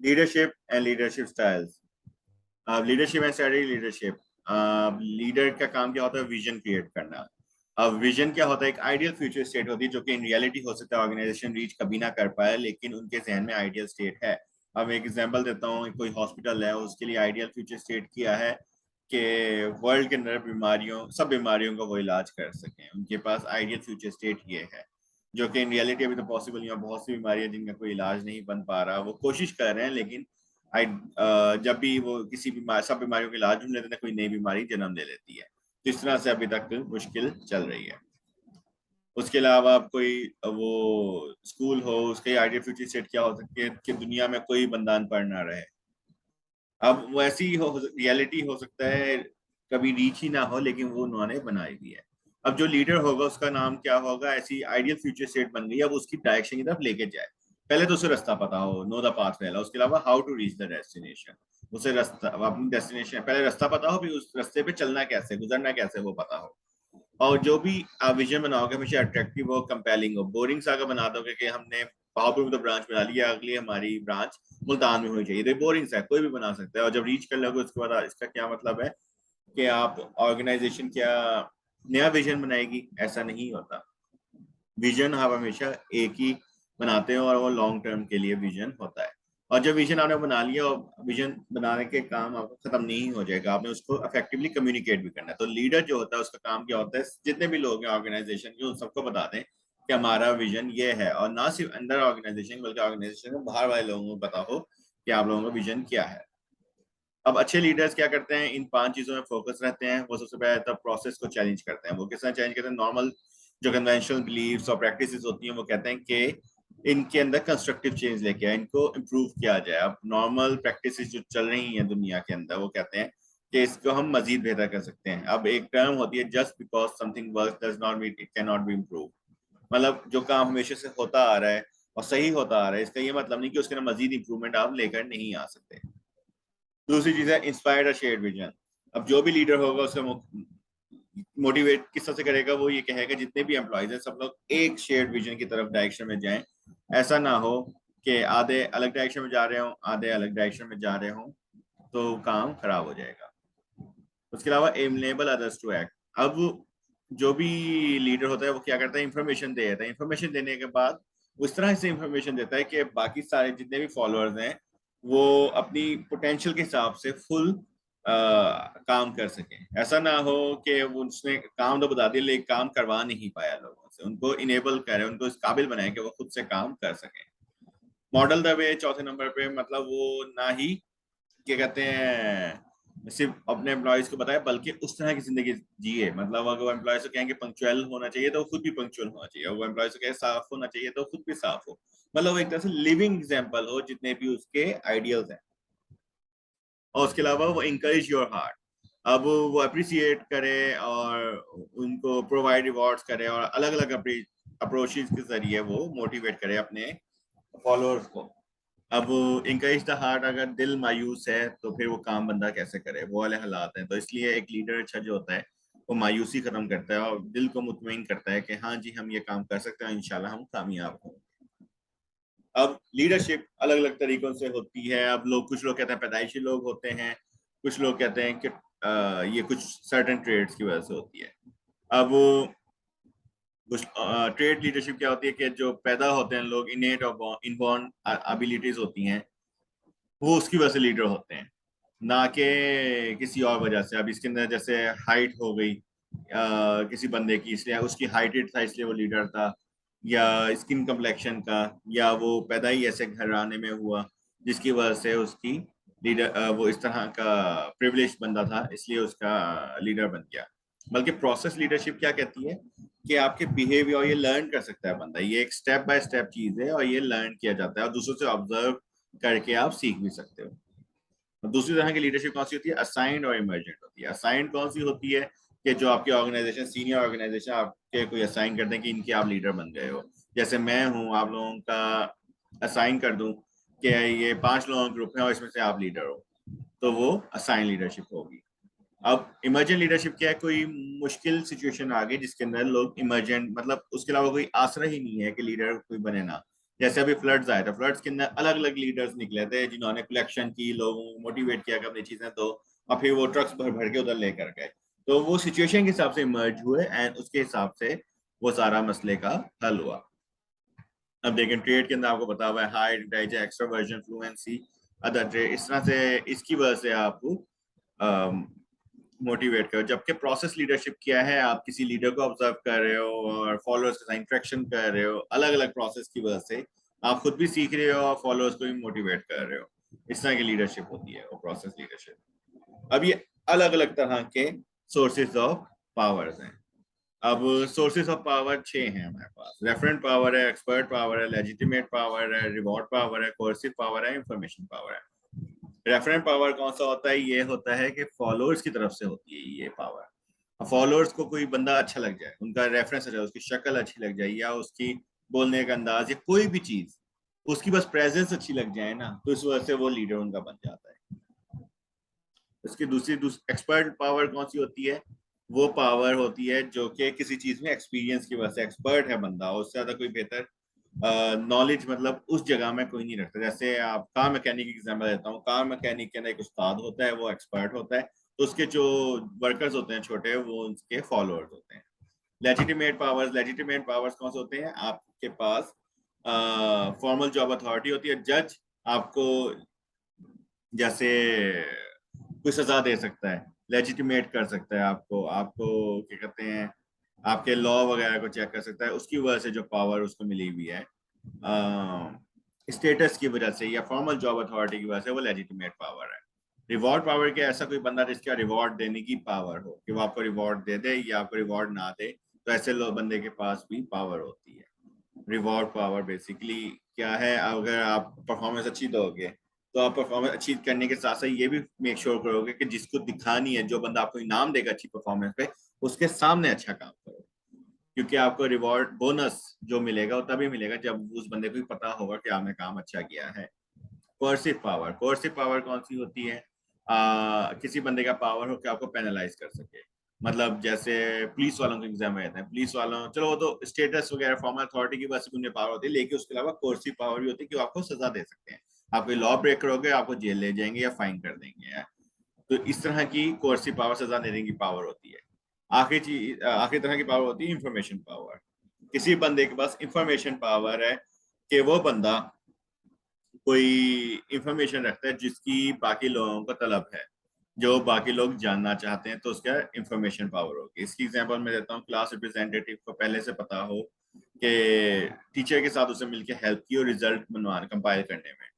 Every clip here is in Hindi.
Leadership and leadership styles. Leadership and strategy leadership. Leader का काम क्या होता है? विजन क्रिएट करना। अब विजन क्या होता है? एक आइडियल फ्यूचर स्टेट होती है जो कि इन रियलिटी हो सकता है ऑर्गेनाइजेशन रीच कभी ना कर पाए, लेकिन उनके जहन में आइडियल स्टेट है। अब एक एग्जांपल देता हूँ, कोई हॉस्पिटल है, उसके लिए आइडियल फ्यूचर स्टेट किया है कि वर्ल्ड के अंदर सब बीमारियों का वो इलाज कर सकें। उनके पास आइडियल फ्यूचर स्टेट ये है, जो कि इन रियलिटी अभी तो पॉसिबल नहीं है। बहुत सी बीमारियां जिनका कोई इलाज नहीं बन पा रहा, वो कोशिश कर रहे हैं, लेकिन जब भी वो किसी बीमारी सब बीमारियों का इलाज ढूंढ लेते हैं, कोई नई बीमारी जन्म ले लेती है। तो इस तरह से अभी तक मुश्किल चल रही है। उसके अलावा आप कोई वो स्कूल हो, उसके आइडियल फ्यूचर सेट क्या हो सकती है कि दुनिया में कोई बंदा अनपढ़ ना रहे। अब वैसी हो रियलिटी हो सकता है कभी रीच ही ना हो, लेकिन वो उन्होंने बनाई हुई है। अब जो लीडर होगा उसका नाम क्या होगा? ऐसी आइडियल फ्यूचर सेट बन गई, अब उसकी डायरेक्शन की तरफ लेके जाए। पहले तो उसे रास्ता पता हो, नो द पाथ पहला। उसके अलावा how to reach the destination. उसे रास्ता, अपनी डेस्टिनेशन पहले रास्ता पता हो, फिर उस रास्ते पे चलना कैसे, गुजरना कैसे, वो पता हो। और जो भी आप विजन बनाओगे हमेशा अट्रैक्टिव हो, कंपेलिंग हो। बोरिंग सा अगर बना दोगे कि हमने बहापुर में तो ब्रांच बना लिया, अगली हमारी ब्रांच मुल्तान में होनी चाहिए, तो बोरिंग सा है, कोई भी बना सकता है। और जब रीच कर लोगे उसके बाद इसका क्या मतलब है कि आप ऑर्गेनाइजेशन क्या नया विजन बनाएगी? ऐसा नहीं होता। विजन आप हमेशा एक ही बनाते हो और वो लॉन्ग टर्म के लिए विजन होता है। और जब विजन आपने बना लिया, और विजन बनाने के काम आपको खत्म नहीं हो जाएगा, आपने उसको इफेक्टिवली कम्युनिकेट भी करना है। तो लीडर जो होता है उसका काम क्या होता है? जितने भी लोग हैं ऑर्गेनाइजेशन के, उन सबको बता दें कि हमारा विजन ये है। और ना सिर्फ अंदर ऑर्गेनाइजेशन बल्कि ऑर्गेनाइजेशन में बाहर वाले लोगों को पता हो कि आप लोगों का विजन क्या है। अब अच्छे लीडर्स क्या करते हैं? इन 5 चीजों में फोकस रहते हैं। वो सबसे पहले तब प्रोसेस को चैलेंज करते हैं। वो किस तरह चैलेंज करते हैं? नॉर्मल जो कन्वेंशनल बिलीव्स और प्रैक्टिसेस होती हैं, वो कहते हैं कि इनके अंदर कंस्ट्रक्टिव चेंज लेके आए, इनको इम्प्रूव किया जाए। अब नॉर्मल प्रैक्टिसेस जो चल रही हैं दुनिया के अंदर, वो कहते हैं कि इसको हम मजीद बेहतर कर सकते हैं। अब एक टर्म होती है, just because something work does not mean it can not be improve. मतलब जो काम हमेशा से होता आ रहा है और सही होता आ रहा है, इसका ये मतलब नहीं कि उसके अंदर मजीद इंप्रूवमेंट आप लेकर नहीं आ सकते। दूसरी चीज है इंस्पायर्ड और शेयर्ड विजन। अब जो भी लीडर होगा उसका मोटिवेट किस तरह से करेगा? वो ये कहेगा जितने भी एम्प्लॉयज हैं सब लोग एक शेयर्ड विजन की तरफ डायरेक्शन में जाएं। ऐसा ना हो कि आधे अलग डायरेक्शन में जा रहे हो, आधे अलग डायरेक्शन में जा रहे हो, तो काम खराब हो जाएगा। उसके अलावा एनेबल अदर्स टू एक्ट। अब जो भी लीडर होता है वो क्या करता है? इंफॉर्मेशन दे देता है। इंफॉर्मेशन देने के बाद उस तरह से इंफॉर्मेशन देता है कि बाकी सारे जितने भी फॉलोअर्स हैं वो अपनी पोटेंशियल के हिसाब से फुल काम कर सकें। ऐसा ना हो कि वो उसने काम तो बता दिया लेकिन काम करवा नहीं पाया लोगों से। उनको इनेबल करें, उनको इस काबिल बनाए कि वो खुद से काम कर सकें। मॉडल द वे चौथे नंबर पे, मतलब वो ना ही क्या कहते हैं सिर्फ अपने एम्प्लॉयज को बताए, बल्कि उस तरह की जिंदगी जिए। मतलब अगर वो एम्प्लॉयज को कहेंगे पंक्चुअल होना चाहिए तो खुद भी पंक्चुअल होना चाहिए, और वो एम्प्लॉयज को कहे साफ होना चाहिए तो खुद भी साफ हो। मतलब वो एक तरह से लिविंग एग्जाम्पल हो जितने भी उसके आइडियल्स हैं। और उसके अलावा वो इंकरेज योर हार्ट। अब वो अप्रिसिएट करे और उनको प्रोवाइड रिवॉर्ड्स करे, और अलग अलग अप्रोचेज के जरिए वो मोटिवेट करे अपने फॉलोअर्स को। अब इंकरेज द हार्ट, अगर दिल मायूस है तो फिर वो काम बंदा कैसे करे? वो वाले हालात हैं। तो इसलिए एक लीडर अच्छा जो होता है वो मायूसी खत्म करता है और दिल को मुतमईन करता है कि हाँ जी हम ये काम कर सकते हैं, इंशाल्लाह हम कामयाब हों। अब लीडरशिप अलग अलग तरीकों से होती है। अब कुछ लोग कहते हैं पैदाइशी लोग होते हैं, कुछ लोग कहते हैं कि ये कुछ सर्टेन ट्रेड्स की वजह से होती है। अब कुछ ट्रेड लीडरशिप क्या होती है कि जो पैदा होते हैं लोग, इनेट और इनबॉर्न एबिलिटीज होती हैं, वो उसकी वजह से लीडर होते हैं, ना कि किसी और वजह से। अब इसके अंदर जैसे हाइट हो गई किसी बंदे की, इसलिए उसकी हाइटेड था इसलिए वो लीडर था, या स्किन कम्प्लेक्शन का, या वो पैदा ही ऐसे घराने में हुआ जिसकी वजह से उसकी लीडर वो इस तरह का प्रिविलेज बंदा था इसलिए उसका लीडर बन गया। बल्कि प्रोसेस लीडरशिप क्या कहती है कि आपके बिहेवियर, और ये लर्न कर सकता है बंदा, ये एक स्टेप बाय स्टेप चीज है और ये लर्न किया जाता है और दूसरों से ऑब्जर्व करके आप सीख भी सकते हो। और दूसरी तरह की लीडरशिप कौन सी होती है? असाइंड और इमर्जेंट होती है। असाइंड कौन सी होती है कि जो आपकी ऑर्गेनाइजेशन, सीनियर ऑर्गेनाइजेशन आपके कोई असाइन करते हैं कि इनके आप लीडर बन गए हो। जैसे मैं हूँ, आप लोगों का असाइन कर दूं कि ये 5 लोगों का ग्रुप है और इसमें से आप लीडर हो, तो वो असाइन लीडरशिप होगी। अब इमरजेंट लीडरशिप क्या है? कोई मुश्किल सिचुएशन आ गई जिसके अंदर लोग इमरजेंट, मतलब उसके अलावा कोई आसरा ही नहीं है कि लीडर कोई बने ना। जैसे अभी फ्लड्स आए थे, फ्लड्स के अंदर अलग अलग लीडर्स निकले थे जिन्होंने कलेक्शन की, लोगों को मोटिवेट किया कि अपनी चीजें दो, और फिर वो ट्रक्स भर भर के उधर लेकर गए। तो वो सिचुएशन के हिसाब से इमर्ज हुए एंड उसके हिसाब से वो सारा मसले का हल हुआ। अब देखें ट्रेड के अंदर आपको बता हुआ है high digest extroversion fluency other trade, इस तरह से इसकी वजह से आप मोटिवेट करो। जबकि प्रोसेस लीडरशिप क्या है, आप किसी लीडर को ऑब्जर्व कर रहे हो और फॉलोअर्स के साथ इंटरेक्शन कर रहे हो, अलग अलग प्रोसेस की वजह से आप खुद भी सीख रहे हो और फॉलोअर्स को भी मोटिवेट कर रहे हो। इस तरह की लीडरशिप होती है वो प्रोसेस लीडरशिप। अब ये अलग अलग तरह के सोर्सेज ऑफ पावर्स हैं। अब सोर्सेज ऑफ पावर 6 हैं हमारे पास। रेफरेंट पावर है, एक्सपर्ट पावर है, लेजिटिमेट पावर है, रिवॉर्ड पावर है, कोर्सिव पावर है, इंफॉर्मेशन पावर है। रेफरेंट पावर कौन सा होता है? ये होता है कि फॉलोअर्स की तरफ से होती है ये पावर। फॉलोअर्स को कोई बंदा अच्छा लग जाए, उनका रेफरेंस अच्छा, उसकी शक्ल अच्छी लग जाए, या उसकी बोलने का अंदाज, या कोई भी चीज उसकी बस प्रेजेंस अच्छी लग जाए ना, तो इस वजह से वो लीडर उनका बन जाता है। इसकी दूसरी एक्सपर्ट पावर कौन सी होती है? वो पावर होती है जो कि किसी चीज में एक्सपीरियंस की वजह से एक्सपर्ट है बंदा, उससे ज्यादा कोई बेहतर नॉलेज मतलब उस जगह में कोई नहीं रखता। जैसे आप कार मैकेनिक एग्जाम्पल देता हूँ, कार मैकेनिक के अंदर एक उस्ताद होता है, वो एक्सपर्ट होता है, तो उसके जो वर्कर्स होते हैं छोटे, वो उसके फॉलोअर्स होते हैं। लेजिटिमेट पावर्स कौन से होते हैं? आपके पास फॉर्मल जॉब अथॉरिटी होती है, जज आपको जैसे कोई सजा दे सकता है, लेजिटिमेट कर सकता है आपको, आपको क्या कहते हैं, आपके लॉ वगैरह को चेक कर सकता है, उसकी वजह से जो पावर उसको मिली हुई है स्टेटस की वजह से या फॉर्मल जॉब अथॉरिटी की वजह से, वो लेजिटिमेट पावर है। रिवॉर्ड पावर के ऐसा कोई बंदा जिसका रिवॉर्ड देने की पावर हो, कि वो आपको रिवॉर्ड दे दे या आपको रिवॉर्ड ना दे, तो ऐसे लोग बंदे के पास भी पावर होती है। रिवॉर्ड पावर बेसिकली क्या है? अगर आप परफॉर्मेंस अच्छी दोगे तो आप परफॉर्मेंस अच्छी करने के साथ साथ ये भी मेक श्योर करोगे कि जिसको दिखानी है, जो बंदा आपको इनाम देगा अच्छी परफॉर्मेंस पे, उसके सामने अच्छा काम करो, क्योंकि आपको रिवॉर्ड बोनस जो मिलेगा वो तभी मिलेगा जब उस बंदे को भी पता होगा कि आपने काम अच्छा किया है। कोर्सिव पावर कौन सी होती है? किसी बंदे का पावर हो कि आपको पेनलाइज कर सके। मतलब जैसे पुलिस वालों के एग्जाम में रहते हैं, पुलिस वालों, चलो वो तो स्टेटस वगैरह फॉर्मल अथॉरिटी की वजह से उन्हें पावर होती है, लेकिन उसके अलावा कोर्सिव पावर भी होती है कि वो आपको सजा दे सकते हैं। आप कोई लॉ ब्रेक करोगे, आपको जेल ले जाएंगे या फाइन कर देंगे। तो इस तरह की कोर्सिव पावर, सजा देने की पावर होती है। आखिरी तरह की पावर होती है इंफॉर्मेशन पावर। किसी बंदे के पास इंफॉर्मेशन पावर है कि वो बंदा कोई इंफॉर्मेशन रखता है जिसकी बाकी लोगों को तलब है, जो बाकी लोग जानना चाहते हैं, तो उसका इंफॉर्मेशन पावर होगी। इसकी एग्जांपल मैं देता हूँ, क्लास रिप्रेजेंटेटिव को पहले से पता हो कि टीचर के साथ उसे मिलकर हेल्प की और रिजल्ट बनवाने कंपाइल करने में,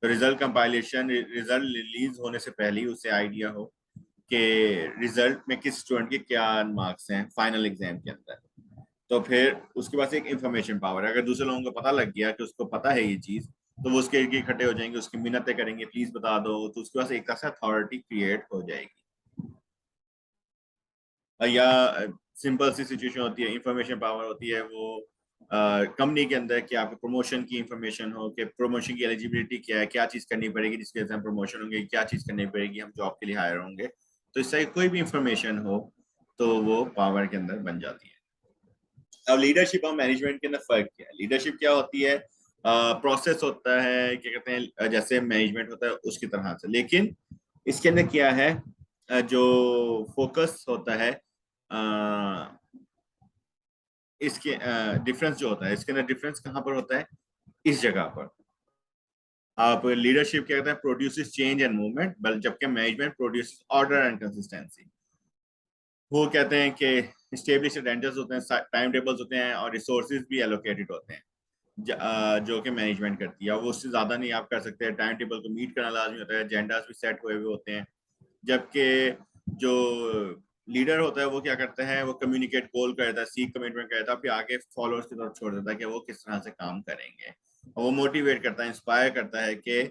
तो रिजल्ट कंपाइलेशन, रिजल्ट रिलीज होने से पहले ही उसे आइडिया हो कि रिजल्ट में किस स्टूडेंट के क्या मार्क्स हैं फाइनल एग्जाम के अंदर, तो फिर उसके पास एक इंफॉर्मेशन पावर है। अगर दूसरे लोगों को पता लग गया कि उसको पता है ये चीज, तो वो उसके इर्द इकट्ठे हो जाएंगे, उसकी मिन्नतें करेंगे, प्लीज बता दो, तो उसके पास एक तरह से अथॉरिटी क्रिएट हो जाएगी। या सिंपल सी सिचुएशन होती है, इंफॉर्मेशन पावर होती है वो कंपनी के अंदर कि आपके प्रमोशन की इंफॉर्मेशन हो, कि प्रमोशन की एलिजिबिलिटी क्या है, क्या चीज करनी पड़ेगी जिसके वजह से हम प्रमोशन होंगे, क्या चीज करनी पड़ेगी हम जॉब के लिए हायर होंगे, तो इससे कोई भी इंफॉर्मेशन हो तो वो पावर के अंदर बन जाती है। अब लीडरशिप और मैनेजमेंट के अंदर फर्क क्या है? लीडरशिप क्या होती है? प्रोसेस होता है, क्या कहते हैं, जैसे मैनेजमेंट होता है उसकी तरह से, लेकिन इसके अंदर क्या है, जो फोकस होता है, इसके डिफरेंस जो होता है, इसके अंदर डिफरेंस कहाँ पर होता है? इस जगह पर। आप लीडरशिप क्या कहते हैं? प्रोड्यूसेस चेंज एंड मूवमेंट, बल जबकि management produces order and consistency. वो कहते हैं कि स्टेब्लिश एजेंडास होते हैं, टाइम टेबल्स होते हैं, और रिसोर्सेज भी एलोकेटेड होते हैं, जो कि मैनेजमेंट करती है। वो उससे ज्यादा नहीं आप कर सकते, टाइम टेबल को मीट करना लाजमी होता है, एजेंडास भी सेट हुए हुए होते हैं। जबकि जो लीडर होता है वो क्या करता है? वो कम्युनिकेट गोल करता है, सीख कमिटमेंट करता है, फिर आगे फॉलोअर्स की तरफ छोड़ देता है कि वो किस तरह से काम करेंगे, और वो मोटिवेट करता है, इंस्पायर करता है कि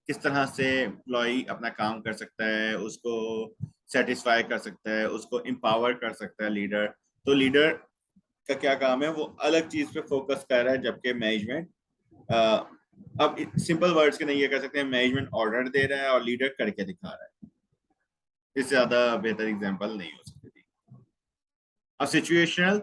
किस तरह से एम्प्लॉय अपना काम कर सकता है, उसको सेटिस्फाई कर सकता है, उसको एम्पावर कर सकता है लीडर। तो लीडर का क्या काम है? वो अलग चीज पे फोकस कर रहा है, जबकि मैनेजमेंट अब सिंपल वर्ड्स के नहीं ये कह सकते हैं, मैनेजमेंट ऑर्डर दे रहा है और लीडर करके दिखा रहा है। इससे ज्यादा बेहतर एग्जांपल नहीं हो सकती थी। अब situational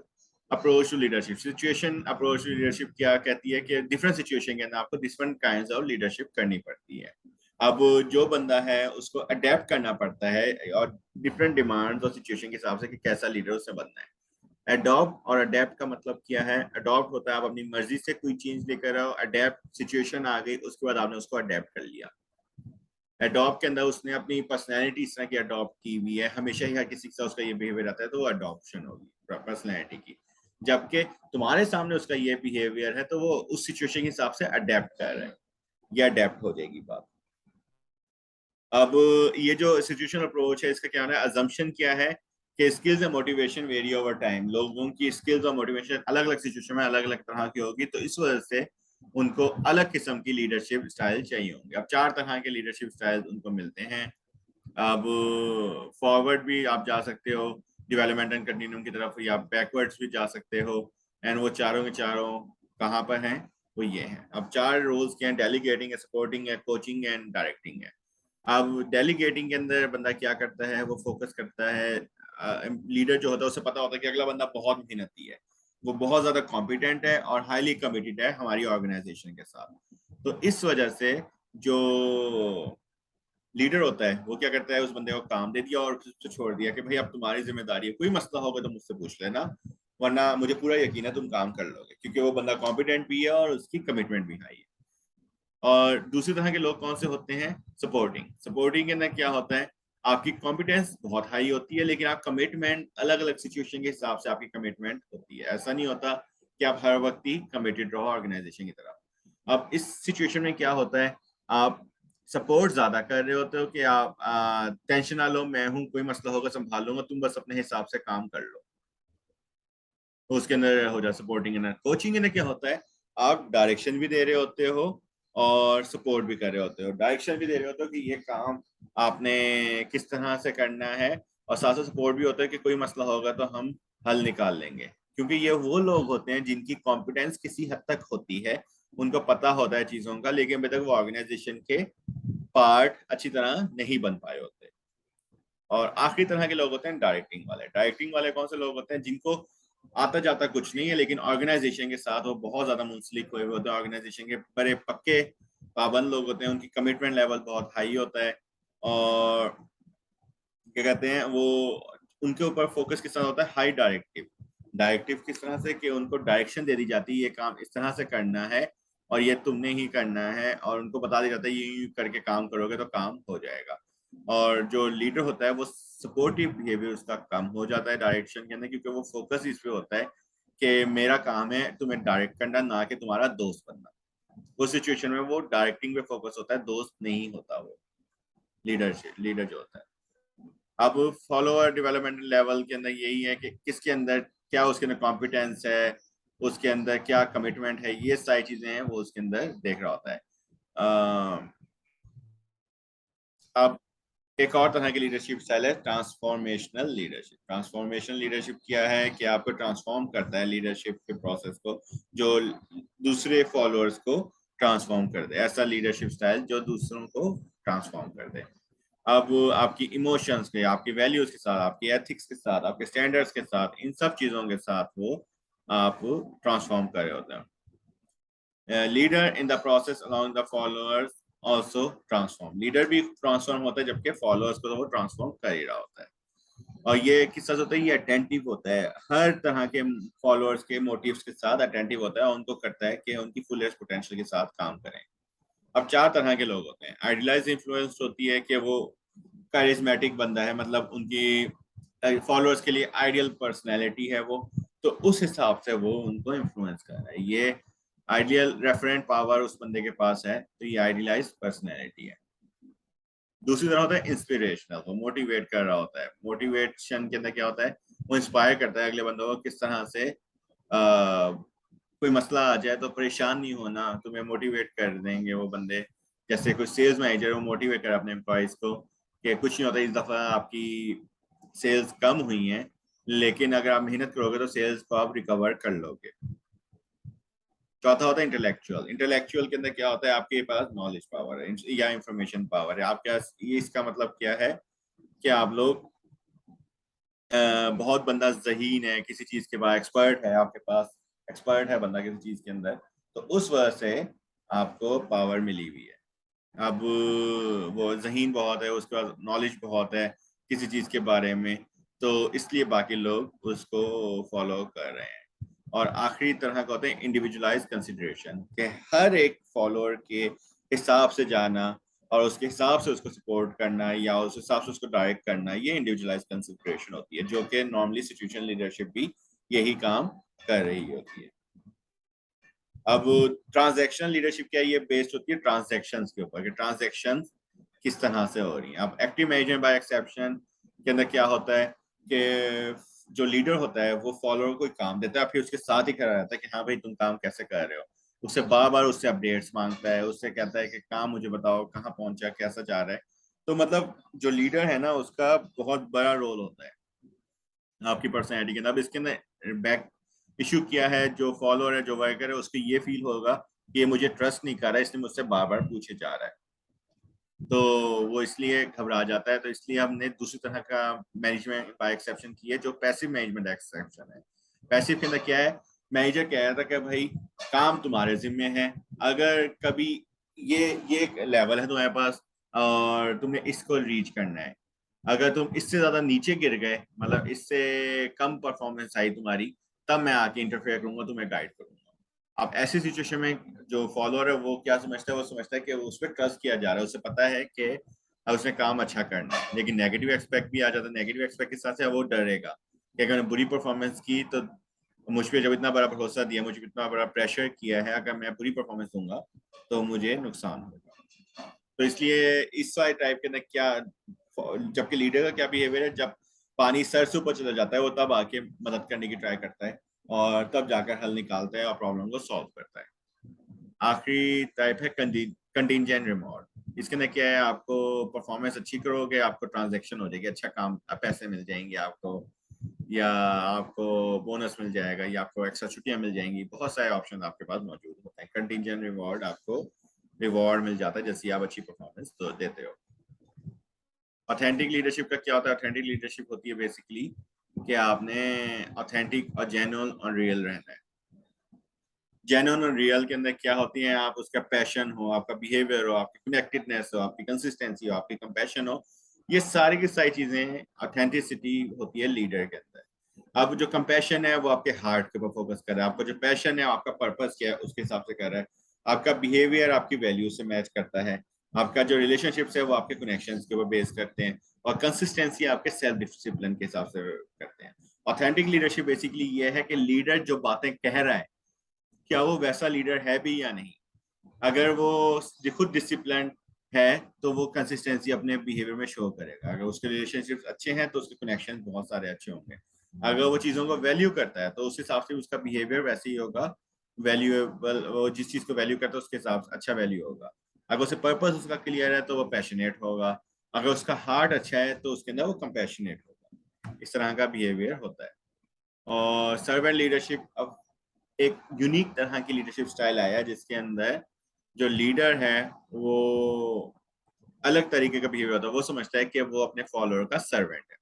approach to leadership, situation approach to leadership क्या कहती है कि डिफरेंट सिचुएशन के अंदर आपको डिफरेंट काइंड्स ऑफ लीडरशिप करनी पड़ती है। अब जो बंदा है उसको अडेप्ट करना पड़ता है और डिफरेंट डिमांड्स और सिचुएशन के हिसाब से कि कैसा लीडर उससे बनना है। अडॉप्ट और अडेप्ट का मतलब क्या है? अडॉप्ट होता है आप अपनी मर्जी से कोई चीज लेकर आओ, अडेप्ट सिचुएशन आ गई उसके बाद आपने उसको अडेप्ट कर लिया। अडॉप्ट के अंदर उसने अपनी पर्सनैलिटी इस तरह की अडॉप्ट की हुई है, हमेशा ही हर किसी के साथ उसका ये बिहेवियर आता है, तो वो अडॉप्शन होगी पर्सनैलिटी की। जबकि तुम्हारे सामने उसका ये बिहेवियर है तो वो उस सिचुएशन के हिसाब से अडेप्ट कर रहे हैं, ये अडेप्ट हो जाएगी बात। अब ये जो सिचुएशन अप्रोच है इसका क्या है, अजम्पशन क्या है कि skills and motivation very over time, लोगों की स्किल्स और मोटिवेशन अलग अलग सिचुएशन में अलग अलग तरह की होगी, तो इस वजह से उनको अलग किस्म की लीडरशिप स्टाइल चाहिए होंगे। अब 4 तरह के लीडरशिप स्टाइल उनको मिलते हैं। अब फॉरवर्ड भी आप जा सकते हो डेवलपमेंट एंड कंटिन्यूम की तरफ, या बैकवर्ड्स भी जा सकते हो। एंड वो चारों के चारों कहाँ पर हैं? वो ये हैं। अब 4 रोल्स क्या हैं? डेलीगेटिंग है, सपोर्टिंग है, कोचिंग एंड डायरेक्टिंग है। अब डेलीगेटिंग के अंदर बंदा क्या करता है? वो फोकस करता है, लीडर जो होता है उसे पता होता है कि अगला बंदा बहुत मेहनती है, वो बहुत ज्यादा कॉम्पिटेंट है और हाईली कमिटेड है हमारी ऑर्गेनाइजेशन के साथ। तो इस वजह से जो लीडर होता है वो क्या करता है, उस बंदे को काम दे दिया और उससे छोड़ दिया कि भाई अब तुम्हारी जिम्मेदारी है, कोई मसला होगा तो मुझसे पूछ लेना, वरना मुझे पूरा यकीन है तुम काम कर लोगे, क्योंकि वो बंदा कॉम्पिटेंट भी है और उसकी कमिटमेंट भी हाई है। और दूसरी तरह के लोग कौन से होते हैं? सपोर्टिंग। सपोर्टिंग के अंदर क्या होता है? आपकी कॉम्पिटेंस बहुत हाई होती है लेकिन आप कमिटमेंट अलग अलग सिचुएशन के हिसाब से आपकी कमिटमेंट होती है। ऐसा नहीं होता कि आप हर वक्त ही कमिटेड रहो ऑर्गेनाइजेशन की तरफ। अब इस सिचुएशन में क्या होता है, आप सपोर्ट ज्यादा कर रहे होते हो कि आप टेंशन ना लो, मैं हूं, कोई मसला होगा संभाल लूंगा, तुम बस अपने हिसाब से काम कर लो, तो उसके अंदर हो जाए सपोर्टिंग। अंदर कोचिंग अंदर क्या होता है, आप डायरेक्शन भी दे रहे होते हो और सपोर्ट भी कर रहे होते हो। डायरेक्शन भी दे रहे होते हो कि ये काम आपने किस तरह से करना है, और साथ साथ सपोर्ट भी होता है कि कोई मसला होगा तो हम हल निकाल लेंगे, क्योंकि ये वो लोग होते हैं जिनकी कॉम्पिटेंस किसी हद तक होती है, उनको पता होता है चीजों का, लेकिन अभी तक वो ऑर्गेनाइजेशन के पार्ट अच्छी तरह नहीं बन पाए होते। और आखिरी तरह के लोग होते हैं डायरेक्टिंग वाले। डायरेक्टिंग वाले कौन से लोग होते हैं? जिनको आता जाता कुछ नहीं है लेकिन ऑर्गेनाइजेशन के साथ वो बहुत ज्यादा मुंसलिक हुए हुए होते हैं, ऑर्गेनाइजेशन के बड़े पक्के पाबंद लोग होते हैं, उनकी कमिटमेंट लेवल बहुत हाई होता है। और क्या कहते हैं वो, उनके ऊपर फोकस किस तरह होता है? High directive. डायरेक्टिव किस तरह से कि उनको डायरेक्शन दे दी जाती है, ये काम इस तरह से करना है और ये तुमने ही करना है, और उनको बता दिया जाता है ये करके काम करोगे तो काम हो जाएगा। और जो लीडर होता है वो सपोर्टिव बिहेवियर उसका कम हो जाता है डायरेक्शन के अंदर, क्योंकि वो फोकस इस पे होता है कि मेरा काम है तुम्हें डायरेक्ट करना, ना कि तुम्हारा दोस्त बनना। उस सिचुएशन में वो डायरेक्टिंग पे फोकस होता है, दोस्त नहीं होता वो लीडरशिप, लीडर जो होता है। अब फॉलोअर डेवलपमेंट लेवल के अंदर यही है कि किसके अंदर क्या, उसके अंदर कॉम्पिटेंस है, उसके अंदर क्या कमिटमेंट है, ये सारी चीजें हैं वो उसके अंदर देख रहा होता है। अब एक और तरह की लीडरशिप स्टाइल है ट्रांसफॉर्मेशनल लीडरशिप। ट्रांसफॉर्मेशनल लीडरशिप क्या है कि आपको ट्रांसफॉर्म करता है लीडरशिप के प्रोसेस को, जो दूसरे फॉलोअर्स को ट्रांसफॉर्म कर दे, ऐसा लीडरशिप स्टाइल जो दूसरों को ट्रांसफॉर्म कर दे। अब आपकी इमोशंस के, आपकी वैल्यूज के साथ, आपकी एथिक्स के साथ, आपके स्टैंडर्ड्स के साथ, इन सब चीजों के साथ वो आप ट्रांसफॉर्म कर रहे होते हैं। Leader in the process along the followers also transform. Leader भी ट्रांसफॉर्म होता है जबकि फॉलोअर्स को तो वो ट्रांसफॉर्म कर ही रहा होता है। और ये किस तरह से होता है? ये अटेंटिव होता है, हर तरह के फॉलोअर्स के मोटिव्स के साथ अटेंटिव होता है और उनको करता है कि उनकी फुलेस्ट पोटेंशियल के साथ काम करें। अब 4 तरह के लोग होते हैं। आइडियलाइज इन्फ्लुएंस होती है कि वो कारिज्मेटिक बंदा है, मतलब उनकी फॉलोअर्स के लिए आइडियल पर्सनैलिटी है वो, तो उस हिसाब से वो उनको इन्फ्लुएंस कर रहा है। ये आइडियल रेफरेंट पावर उस बंदे के पास है, तो ये आइडियलाइज पर्सनैलिटी है। दूसरी तरह होता है इंस्पिरेशनल, वो मोटिवेट कर रहा होता है। मोटिवेशन के अंदर क्या होता है? वो इंस्पायर करता है अगले बंदों को किस तरह से कोई मसला आ जाए तो परेशान नहीं होना, तुम्हें मोटिवेट कर देंगे वो बंदे। जैसे कोई सेल्स मैनेजर वो मोटिवेट करे अपने एम्प्लॉयज को कि कुछ नहीं होता, इस दफा आपकी सेल्स कम हुई हैं लेकिन अगर आप मेहनत करोगे तो सेल्स को आप रिकवर कर लोगे। चौथा होता है इंटेलेक्चुअल। इंटेलेक्चुअल के अंदर क्या होता है? आपके पास नॉलेज पावर है या इंफॉर्मेशन पावर है। आप क्या, ये इसका मतलब क्या है कि आप लोग बहुत बंदा जहीन है किसी चीज के बाद, एक्सपर्ट है आपके पास, एक्सपर्ट है बंदा किसी चीज के अंदर, तो उस वजह से आपको पावर मिली हुई है। अब वो जहीन बहुत है, उसके पास नॉलेज बहुत है किसी चीज के बारे में, तो इसलिए बाकी लोग उसको फॉलो कर रहे हैं। और आखिरी तरह का होता है इंडिविजुअलाइज कंसिडरेशन, कि हर एक फॉलोअर के हिसाब से जाना और उसके हिसाब से उसको सपोर्ट करना या उस हिसाब से उसको डायरेक्ट करना, ये इंडिविजुअलाइज कंसिडरेशन होती है, जो कि नॉर्मली सिचुएशनल लीडरशिप भी यही काम कर रही होती है। अब ट्रांजैक्शनल लीडरशिप क्या है, ये बेस्ड होती है ट्रांजैक्शंस के ऊपर, कि ट्रांजैक्शंस किस तरह से हो रही हैं। अब एक्टिव मैनेजमेंट बाय एक्सेप्शन के अंदर क्या होता है कि जो लीडर होता है वो फॉलोअर को काम देता है, फिर उसके साथ ही खड़ा रहता है कि हाँ भाई तुम काम कैसे कर रहे हो, उससे बार बार उससे अपडेट्स मांगता है, उससे कहता है कि काम मुझे बताओ कहाँ पहुंचा, कैसा जा रहा है। तो मतलब जो लीडर है ना उसका बहुत बड़ा रोल होता है आपकी पर्सनैलिटी के अंदर। अब इसके अंदर बैक इशू किया है, जो फॉलोअर है जो वर्कर है उसको ये फील होगा कि ये मुझे ट्रस्ट नहीं कर रहा है, इसलिए मुझसे बार बार पूछे जा रहा है, तो वो इसलिए घबरा जाता है। तो इसलिए हमने दूसरी तरह का मैनेजमेंट बाय एक्सेप्शन की है, जो पैसिव मैनेजमेंट एक्सेप्शन है। पैसिव के अंदर क्या है, मैनेजर कह रहा था कि भाई काम तुम्हारे जिम्मे है, अगर कभी ये लेवल है तुम्हारे पास और तुमने इसको रीच करना है, अगर तुम इससे ज्यादा नीचे गिर गए, मतलब इससे कम परफॉर्मेंस आई तुम्हारी, तब मैं आके इंटरफेयर करूंगा, तुम्हें गाइड करूंगा। अब ऐसी सिचुएशन में जो फॉलोअर है वो क्या समझता है, वो समझता है कि उस पर ट्रस्ट किया जा रहा है, उसे पता है कि उसने काम अच्छा करना है। लेकिन नेगेटिव एक्सपेक्ट भी आ जाता है, नेगेटिव एक्सपेक्ट के साथ से वो डरेगा कि अगर मैंने बुरी परफॉर्मेंस की तो मुझ पर जब इतना बड़ा भरोसा दिया, मुझे इतना बड़ा प्रेशर किया है, अगर मैं बुरी परफॉर्मेंस दूंगा तो मुझे नुकसान होगा। तो इसलिए इस वाले टाइप के अंदर क्या, जबकि लीडर का क्या बिहेवियर है, जब पानी सर से ऊपर चला जाता है वो तब आके मदद करने की ट्राई करता है और तब जाकर हल निकालता है और प्रॉब्लम को सॉल्व करता है। आखिरी टाइप है कंटिंजेंट रिवॉर्ड। इसके अंदर क्या है, आपको परफॉर्मेंस अच्छी करोगे आपको ट्रांजैक्शन हो जाएगी, अच्छा काम, पैसे मिल जाएंगे आपको, या आपको बोनस मिल जाएगा, या आपको एक्स्ट्रा छुट्टियां मिल जाएंगी, बहुत सारे ऑप्शन आपके पास मौजूद होते हैं। कंटिंजेंट रिवॉर्ड, आपको रिवॉर्ड मिल जाता है जैसे आप अच्छी परफॉर्मेंस तो देते हो। ऑथेंटिक लीडरशिप का क्या होता है, ऑथेंटिक लीडरशिप होती है बेसिकली कि आपने ऑथेंटिक और जेन्युइन और रियल रहना है। जेन्युइन और रियल के अंदर क्या होती है, आप उसका पैशन हो, आपका बिहेवियर हो, आपकी कनेक्टेडनेस हो, आपकी कंसिस्टेंसी हो, आपकी कंपैशन हो, ये सारी की सारी चीजें ऑथेंटिसिटी होती है लीडर के अंदर। अब जो कंपैशन है वो आपके हार्ट के ऊपर फोकस कर रहा है, आपका जो पैशन है, आपका पर्पस क्या है उसके हिसाब से कर रहा है, आपका बिहेवियर आपकी वैल्यू से मैच करता है, आपका जो रिलेशनशिप्स है वो आपके कनेक्शंस के ऊपर बेस करते हैं, और कंसिस्टेंसी आपके सेल्फ डिसिप्लिन के हिसाब से करते हैं। ऑथेंटिक लीडरशिप बेसिकली ये है कि लीडर जो बातें कह रहा है क्या वो वैसा लीडर है भी या नहीं। अगर वो खुद डिसिप्लिन है तो वो कंसिस्टेंसी अपने बिहेवियर में शो करेगा, अगर उसके रिलेशनशिप्स अच्छे हैं तो उसके कनेक्शन बहुत सारे अच्छे होंगे, अगर वो चीज़ों को वैल्यू करता है तो उस हिसाब से उसका बिहेवियर वैसे ही होगा, वैल्यूएबल, वो जिस चीज़ को वैल्यू करता है उसके हिसाब से अच्छा वैल्यू होगा। अगर उसे पर्पस उसका क्लियर है तो वो पैशनेट होगा, अगर उसका हार्ट अच्छा है तो उसके अंदर वो कंपैशनेट होगा। इस तरह का बिहेवियर होता है। और सर्वेंट लीडरशिप, अब एक यूनिक तरह की लीडरशिप स्टाइल आया है जिसके अंदर जो लीडर है वो अलग तरीके का बिहेवियर होता है, वो समझता है कि वो अपने फॉलोअर का सर्वेंट है,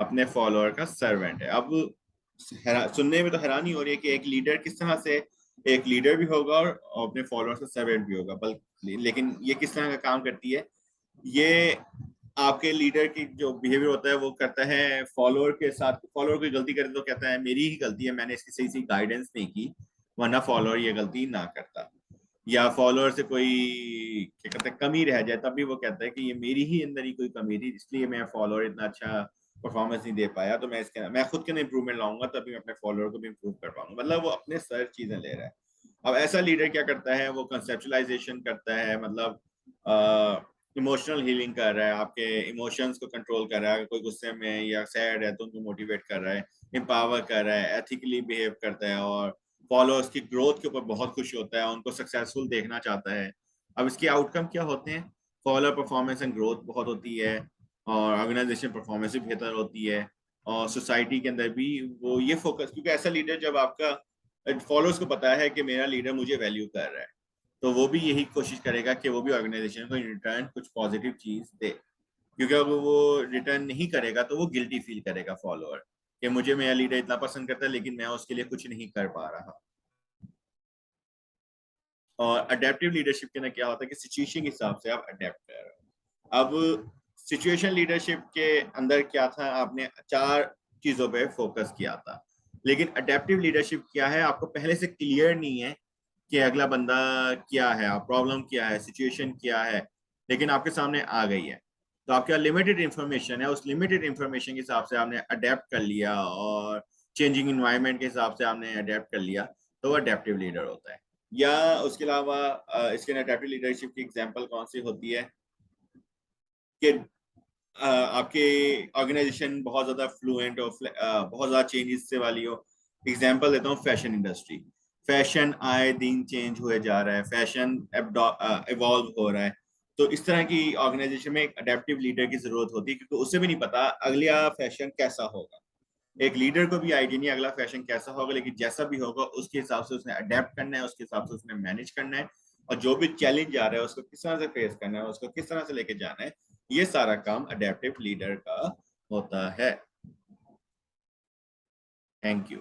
अपने फॉलोअर का सर्वेंट है। अब सुनने में तो हैरानी हो रही है कि एक लीडर किस तरह से एक लीडर भी होगा और अपने फॉलोअर्स का सर्वेंट भी होगा, बल्कि लेकिन ये किस तरह का काम करती है, ये आपके लीडर की जो बिहेवियर होता है वो करता है फॉलोअर के साथ, फॉलोअर कोई गलती करे तो कहता है मेरी ही गलती है, मैंने इसकी सही सही गाइडेंस नहीं की, वरना फॉलोअर ये गलती ना करता। या फॉलोअर से कोई क्या कहते हैं कमी रह जाए तब भी वो कहता है कि ये मेरी ही अंदर ही कोई कमी थी, इसलिए मैं फॉलोअर इतना अच्छा परफॉर्मेंस नहीं दे पाया, तो मैं खुद के अंदर इंप्रूवमेंट लाऊंगा तभी मैं अपने फॉलोअर को भी इंप्रूव कर पाऊंगा। मतलब वो अपने सर चीजें ले रहा है। अब ऐसा लीडर क्या करता है, वो कंसेप्चुलाइजेशन करता है, मतलब इमोशनल हीलिंग कर रहा है, आपके इमोशंस को कंट्रोल कर रहा है, अगर कोई गुस्से में या सैड है तो उनको मोटिवेट कर रहा है, एम्पावर कर रहा है, एथिकली बिहेव करता है, और फॉलोअर्स की ग्रोथ के ऊपर बहुत खुश होता है, उनको सक्सेसफुल देखना चाहता है। अब इसके आउटकम क्या होते हैं, फॉलोअर परफॉर्मेंस एंड ग्रोथ बहुत होती है, और ऑर्गेनाइजेशन परफॉर्मेंस भी बेहतर होती है, और सोसाइटी के अंदर भी वो ये फोकस, क्योंकि ऐसा लीडर जब आपका फॉलोअर्स को पता है कि मेरा लीडर मुझे वैल्यू कर रहा है, तो वो भी यही कोशिश करेगा कि वो भी ऑर्गेनाइजेशन को इन रिटर्न कुछ पॉजिटिव चीज दे। क्योंकि अगर वो रिटर्न नहीं करेगा तो वो गिल्टी फील करेगा फॉलोअर कि मुझे मेरा लीडर इतना पसंद करता है लेकिन मैं उसके लिए कुछ नहीं कर पा रहा। और अडेप्टिव लीडरशिप के ना क्या होता है कि सिचुएशन के हिसाब से आप अडेप्ट कर रहे हो। अब सिचुएशन लीडरशिप के अंदर क्या था, आपने 4 चीजों पे फोकस किया था, लेकिन अडेप्टिव लीडरशिप क्या है, आपको पहले से क्लियर नहीं है कि अगला बंदा क्या है, प्रॉब्लम क्या है, सिचुएशन क्या है, लेकिन आपके सामने आ गई है। तो आपके लिमिटेड इंफॉर्मेशन है, उस लिमिटेड इंफॉर्मेशन के हिसाब से आपने अडेप्ट कर लिया और चेंजिंग इन्वायरमेंट के हिसाब से आपने अडेप्ट कर लिया, तो वो अडेप्टिव लीडर होता है। या उसके अलावा इसके अडेप्टिव लीडरशिप की एग्जांपल कौन सी होती है कि आपके ऑर्गेनाइजेशन बहुत ज्यादा फ्लुएंट हो, बहुत ज्यादा चेंजेस से वाली हो। एग्जांपल देता हूँ, फैशन इंडस्ट्री। फैशन आए दिन चेंज हुए जा रहा है, फैशन इवॉल्व हो रहा है। तो इस तरह की ऑर्गेनाइजेशन में एक अडेप्टिव लीडर की जरूरत होती है, क्योंकि उससे भी नहीं पता अगला फैशन कैसा होगा। एक लीडर को भी आइडिया नहीं अगला फैशन कैसा होगा, लेकिन जैसा भी होगा उसके हिसाब से उसने अडेप्ट करना है, उसके हिसाब से उसने मैनेज करना है, और जो भी चैलेंज आ रहा है उसको किस तरह से फेस करना है, उसको किस तरह से लेके जाना है, ये सारा काम अडेप्टिव लीडर का होता है। Thank you.